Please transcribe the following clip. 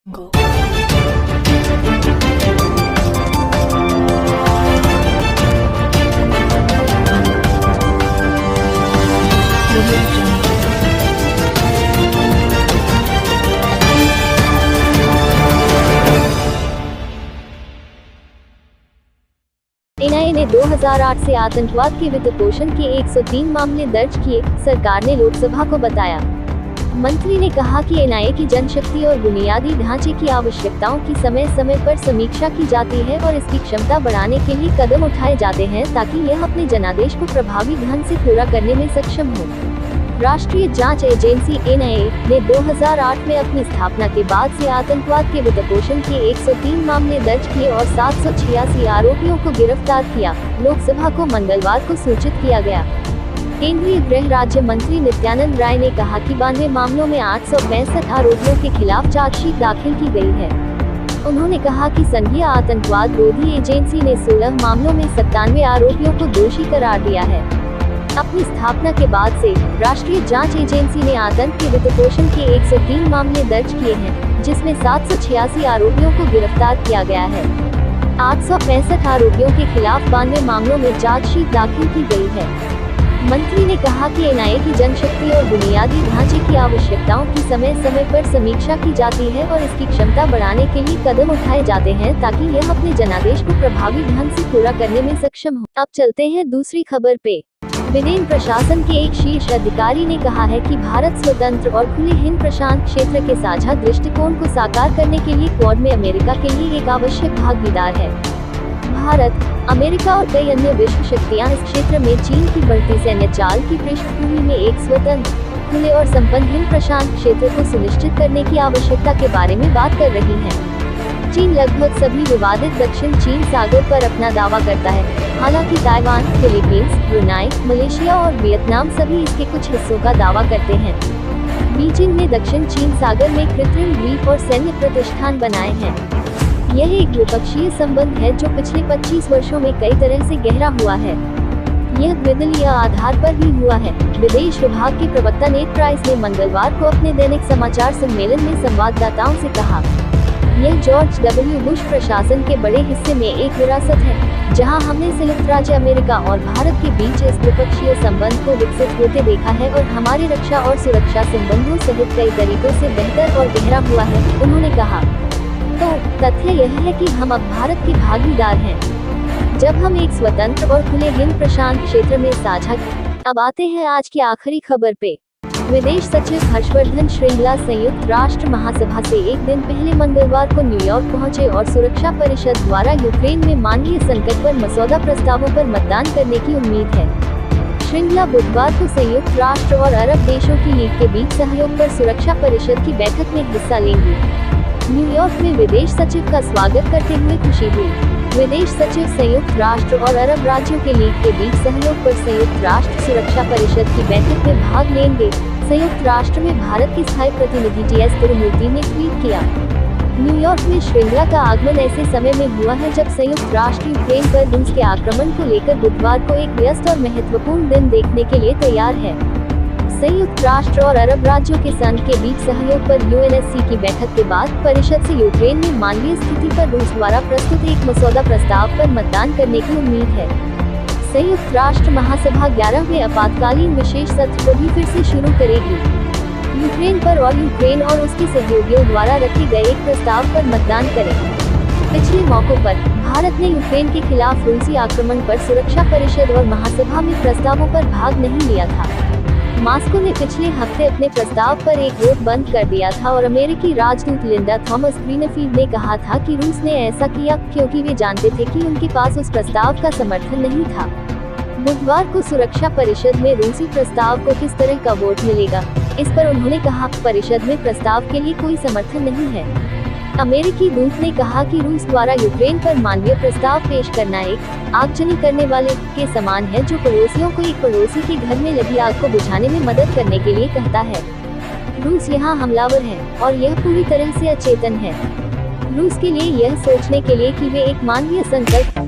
Go. NIA ने 2008 से आतंकवाद के वित्त पोषण के 103 मामले दर्ज किए, सरकार ने लोकसभा को बताया। मंत्री ने कहा कि एनआईए की जनशक्ति और बुनियादी ढांचे की आवश्यकताओं की समय समय पर समीक्षा की जाती है और इसकी क्षमता बढ़ाने के लिए कदम उठाए जाते हैं ताकि यह अपने जनादेश को प्रभावी ढंग से पूरा करने में सक्षम हो। राष्ट्रीय जांच एजेंसी एनआईए ने 2008 में अपनी स्थापना के बाद से आतंकवाद के वित्तपोषण के 103 मामले दर्ज किए और 786 आरोपियों को गिरफ्तार किया, लोकसभा को मंगलवार को सूचित किया गया। केंद्रीय गृह राज्य मंत्री नित्यानंद राय ने कहा कि 92 मामलों में 865 आरोपियों के खिलाफ चार्जशीट दाखिल की गई है। उन्होंने कहा कि संघीय आतंकवाद रोधी एजेंसी ने 16 मामलों में 97 आरोपियों को दोषी करार दिया है। अपनी स्थापना के बाद से राष्ट्रीय जांच एजेंसी ने आतंक के वित्तपोषण के 103 मामले दर्ज किए हैं, जिसमें 786 आरोपियों को गिरफ्तार किया गया है। 865 आरोपियों के खिलाफ 92 मामलों में चार्जशीट दाखिल की गई है। मंत्री ने कहा कि एनआईए की जनशक्ति और बुनियादी ढांचे की आवश्यकताओं की समय समय पर समीक्षा की जाती है और इसकी क्षमता बढ़ाने के लिए कदम उठाए जाते हैं ताकि यह अपने जनादेश को प्रभावी ढंग से पूरा करने में सक्षम हो। अब चलते हैं दूसरी खबर पे। विदेश प्रशासन के एक शीर्ष अधिकारी ने कहा है कि भारत स्वतंत्र और खुले हिंद प्रशांत क्षेत्र के साझा दृष्टिकोण को साकार करने के लिए क्वाड में अमेरिका के लिए एक आवश्यक भागीदार है। भारत, अमेरिका और कई अन्य विश्व शक्तियां इस क्षेत्र में चीन की बढ़ती सैन्य चाल की पृष्ठभूमि में एक स्वतंत्र, खुले और संपन्न हिंद प्रशांत क्षेत्र को सुनिश्चित करने की आवश्यकता के बारे में बात कर रही है। चीन लगभग सभी विवादित दक्षिण चीन सागर पर अपना दावा करता है, हालांकि ताइवान, फिलीपींस, ब्रुनाई, मलेशिया और वियतनाम सभी इसके कुछ हिस्सों का दावा करते हैं। बीजिंग ने दक्षिण चीन सागर में कृत्रिम द्वीप और सैन्य प्रतिष्ठान बनाए हैं। यह एक द्विपक्षीय संबंध है जो पिछले 25 वर्षों में कई तरह से गहरा हुआ है। यह द्विदलीय आधार पर भी हुआ है। विदेश विभाग के प्रवक्ता नेड प्राइस ने मंगलवार को अपने दैनिक समाचार सम्मेलन में संवाददाताओं से कहा, यह जॉर्ज डब्ल्यू बुश प्रशासन के बड़े हिस्से में एक विरासत है, जहां हमने संयुक्त राज्य अमेरिका और भारत के बीच इस द्विपक्षीय संबंध को विकसित होते देखा है और हमारे रक्षा और सुरक्षा संबंधों सहित कई तरीकों से बेहतर और गहरा हुआ है, उन्होंने कहा। तो तथ्य यह है कि हम अब भारत के भागीदार हैं, जब हम एक स्वतंत्र और खुले हिंद प्रशांत क्षेत्र में साझा। अब आते हैं आज की आखिरी खबर पे। विदेश सचिव हर्षवर्धन श्रृंगला संयुक्त राष्ट्र महासभा से एक दिन पहले मंगलवार को न्यूयॉर्क पहुंचे और सुरक्षा परिषद द्वारा यूक्रेन में मानवीय संकट पर मसौदा प्रस्तावों पर मतदान करने की उम्मीद है। श्रृंगला बुधवार को संयुक्त राष्ट्र और अरब देशों की लीग के बीच सहयोग पर सुरक्षा परिषद की बैठक में हिस्सा लेंगी। न्यूयॉर्क में विदेश सचिव का स्वागत करते हुए खुशी हुई। विदेश सचिव संयुक्त राष्ट्र और अरब राज्यों के लीग के बीच सहयोग पर संयुक्त राष्ट्र सुरक्षा परिषद की बैठक में भाग लेंगे। संयुक्त राष्ट्र में भारत के स्थायी प्रतिनिधि टी.एस. तिरुमूर्ति ने ट्वीट किया। न्यूयॉर्क में श्रृंगला का आगमन ऐसे समय में हुआ है जब संयुक्त राष्ट्र यूक्रेन पर रूस के आक्रमण को लेकर बुधवार को एक व्यस्त और महत्वपूर्ण दिन देखने के लिए तैयार है। संयुक्त राष्ट्र और अरब राज्यों के संघ के बीच सहयोग पर यूएनएससी की बैठक के बाद परिषद से यूक्रेन में मानवीय स्थिति पर रूस द्वारा प्रस्तुत एक मसौदा प्रस्ताव पर मतदान करने की उम्मीद है। संयुक्त राष्ट्र महासभा 11वें आपातकालीन विशेष सत्र को भी फिर से शुरू करेगी। यूक्रेन पर और यूक्रेन और उसके सहयोगियों द्वारा रखे गए एक प्रस्ताव पर मतदान करें। पिछले मौकों पर भारत ने यूक्रेन के खिलाफ रूसी आक्रमण पर सुरक्षा परिषद और महासभा में प्रस्तावों पर भाग नहीं लिया था। मॉस्को ने पिछले हफ्ते अपने प्रस्ताव पर एक वोट बंद कर दिया था और अमेरिकी राजदूत लिंडा थॉमस ग्रीनफील्ड ने कहा था कि रूस ने ऐसा किया क्योंकि वे जानते थे कि उनके पास उस प्रस्ताव का समर्थन नहीं था। बुधवार को सुरक्षा परिषद में रूसी प्रस्ताव को किस तरह का वोट मिलेगा, इस पर उन्होंने कहा, परिषद में प्रस्ताव के लिए कोई समर्थन नहीं है। अमेरिकी दूत ने कहा कि रूस द्वारा यूक्रेन पर मानवीय प्रस्ताव पेश करना एक आगजनी करने वाले के समान है जो पड़ोसियों को एक पड़ोसी के घर में लगी आग को बुझाने में मदद करने के लिए कहता है। रूस यहाँ हमलावर है और यह पूरी तरह से अचेतन है। रूस के लिए यह सोचने के लिए कि वे एक मानवीय संकट